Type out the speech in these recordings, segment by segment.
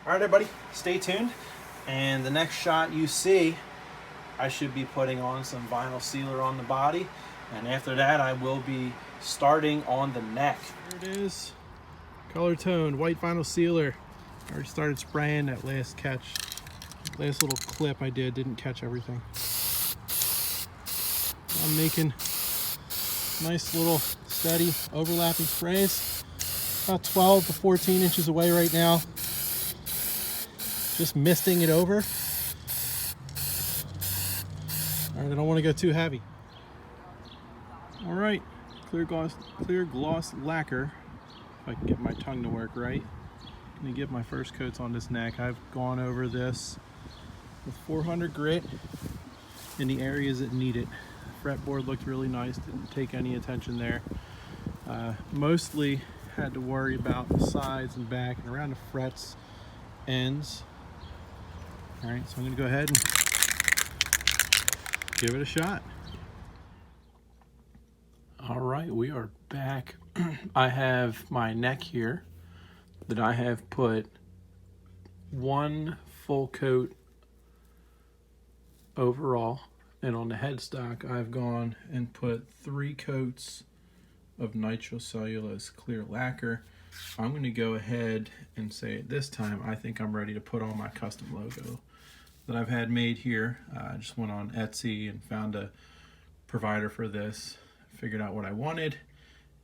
All right, everybody, stay tuned. And the next shot you see, I should be putting on some vinyl sealer on the body. And after that, I will be starting on the neck. Here it is, color toned white vinyl sealer. I already started spraying that last catch. Last little clip I did didn't catch everything. I'm making nice little steady overlapping sprays. About 12 to 14 inches away right now. Just misting it over. All right, I don't want to go too heavy. All right, clear gloss lacquer. If I can get my tongue to work right. I'm gonna give my first coats on this neck. I've gone over this with 400 grit in the areas that need it. The fretboard looked really nice, didn't take any attention there. Mostly had to worry about the sides and back and around the frets, ends. All right, so I'm gonna go ahead and give it a shot. All right, we are back. I have my neck here that I have put one full coat overall, and on the headstock I've gone and put 3 coats of nitrocellulose clear lacquer. I'm going to go ahead and say this time I think I'm ready to put on my custom logo that I've had made here. I just went on Etsy and found a provider for this, figured out what I wanted,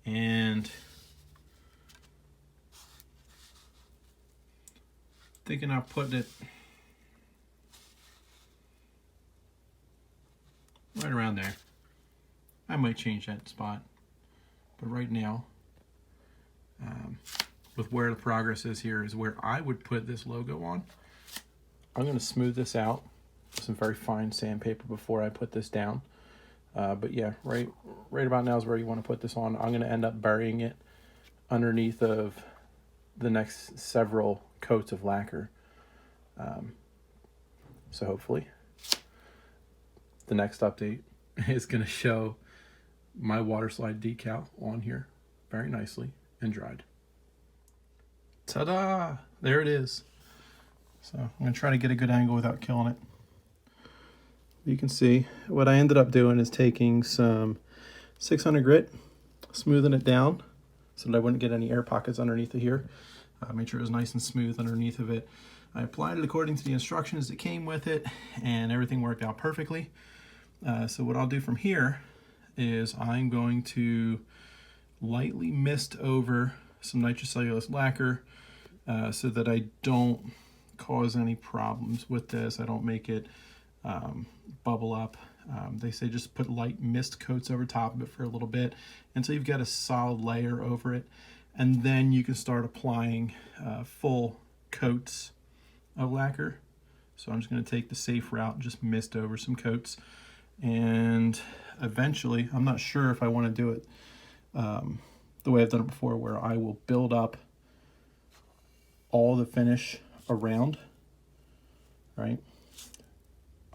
and thinking I'll put it right around there. I might change that spot, but right now, with where the progress is here is where I would put this logo on. I'm going to smooth this out with some very fine sandpaper before I put this down. But yeah, right about now is where you want to put this on. I'm going to end up burying it underneath of the next several coats of lacquer. So hopefully the next update is going to show my water slide decal on here very nicely and dried. Ta-da! There it is. So I'm going to try to get a good angle without killing it. You can see what I ended up doing is taking some 600 grit, smoothing it down so that I wouldn't get any air pockets underneath of here. Made sure it was nice and smooth underneath of it. I applied it according to the instructions that came with it, and everything worked out perfectly. So what I'll do from here is I'm going to lightly mist over some nitrocellulose lacquer so that I don't cause any problems with this. I don't make it bubble up. They say just put light mist coats over top of it for a little bit until you've got a solid layer over it, and then you can start applying full coats of lacquer. So I'm just going to take the safe route and just mist over some coats, and eventually, I'm not sure if I want to do it the way I've done it before, where I will build up all the finish around, right?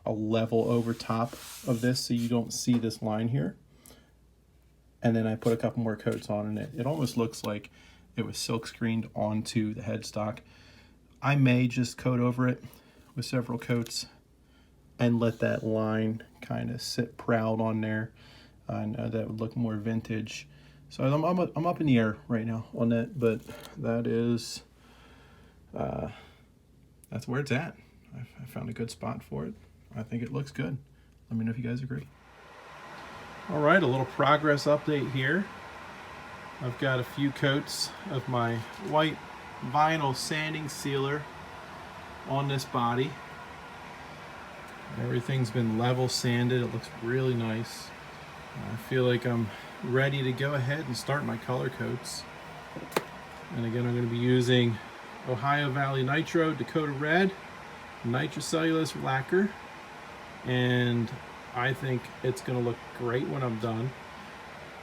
I'll level over top of this so you don't see this line here, and then I put a couple more coats on, and it almost looks like it was silk screened onto the headstock. I may just coat over it with several coats and let that line kind of sit proud on there. I know that would look more vintage. So I'm up in the air right now on that, but that is that's where it's at. I found a good spot for it. I think it looks good. Let me know if you guys agree. All right, a little progress update here. I've got a few coats of my white vinyl sanding sealer on this body. Everything's been level sanded. It looks really nice. I feel like I'm ready to go ahead and start my color coats. And again, I'm going to be using Ohio Valley Nitro Dakota Red, nitrocellulose lacquer, and I think it's going to look great when I'm done.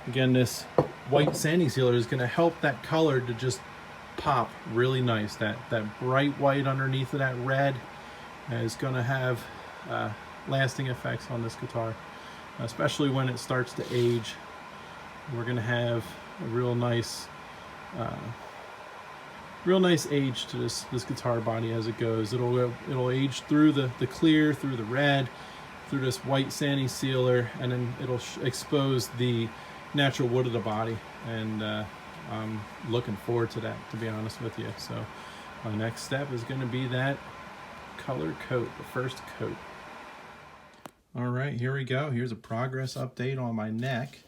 Again, this white sanding sealer is going to help that color to just pop really nice. That bright white underneath of that red is going to have lasting effects on this guitar, especially when it starts to age. We're going to have a real nice real nice age to this guitar body as it goes. It'll age through the clear, through the red, through this white sandy sealer, and then it'll expose the natural wood of the body. And I'm looking forward to that, to be honest with you. So my next step is going to be that color coat, the first coat. All right, here we go. Here's a progress update on my neck.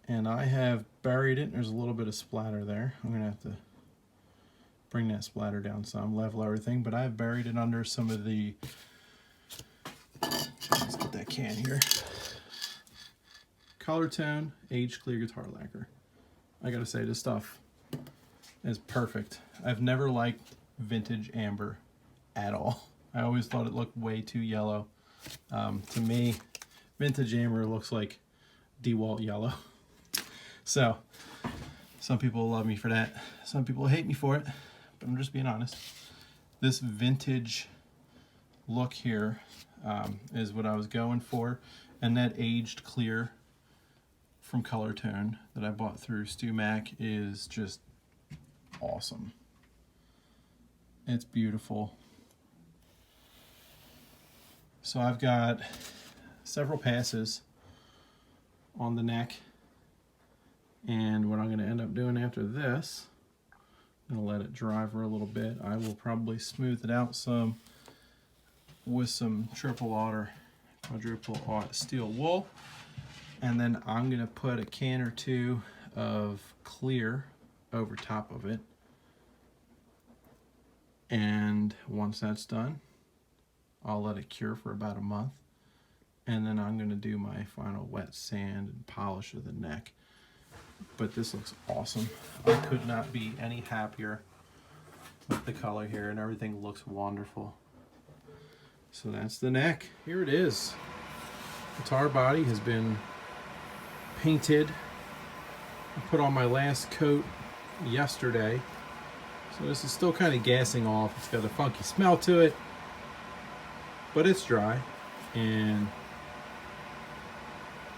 And I have buried it. There's a little bit of splatter there. I'm going to have to bring that splatter down some, level everything. But I've buried it under some of the, let's get that can here, Color Tone Age Clear Guitar Lacquer. I got to say, this stuff is perfect. I've never liked vintage amber at all. I always thought it looked way too yellow. To me, vintage amber looks like DeWalt yellow. So, some people love me for that. Some people hate me for it, but I'm just being honest. This vintage look here is what I was going for, and that aged clear from Color Tone that I bought through STEWMAC is just awesome. It's beautiful. So I've got several passes on the neck, and what I'm going to end up doing after this, I'm going to let it dry for a little bit. I will probably smooth it out some with some triple aught or quadruple aught steel wool, and then I'm going to put a can or two of clear over top of it. And once that's done, I'll let it cure for about a month, and then I'm going to do my final wet sand and polish of the neck. But this looks awesome. I could not be any happier with the color here, and everything looks wonderful. So that's the neck. Here it is. Guitar body has been painted. I put on my last coat yesterday. So this is still kind of gassing off. It's got a funky smell to it, but it's dry, and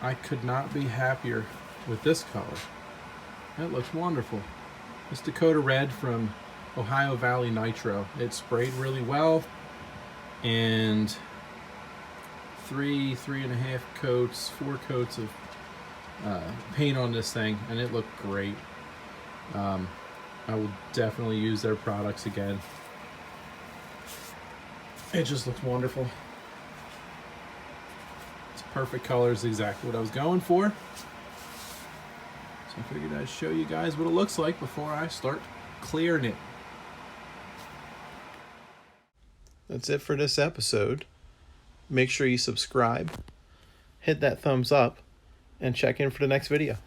I could not be happier with this color. That looks wonderful. It's Dakota Red from Ohio Valley Nitro. It sprayed really well, and 3.5 coats, 4 coats of paint on this thing, and it looked great. I will definitely use their products again. It just looks wonderful. It's perfect color, is exactly what I was going for. So I figured I'd show you guys what it looks like before I start clearing it. That's it for this episode. Make sure you subscribe, hit that thumbs up, and check in for the next video.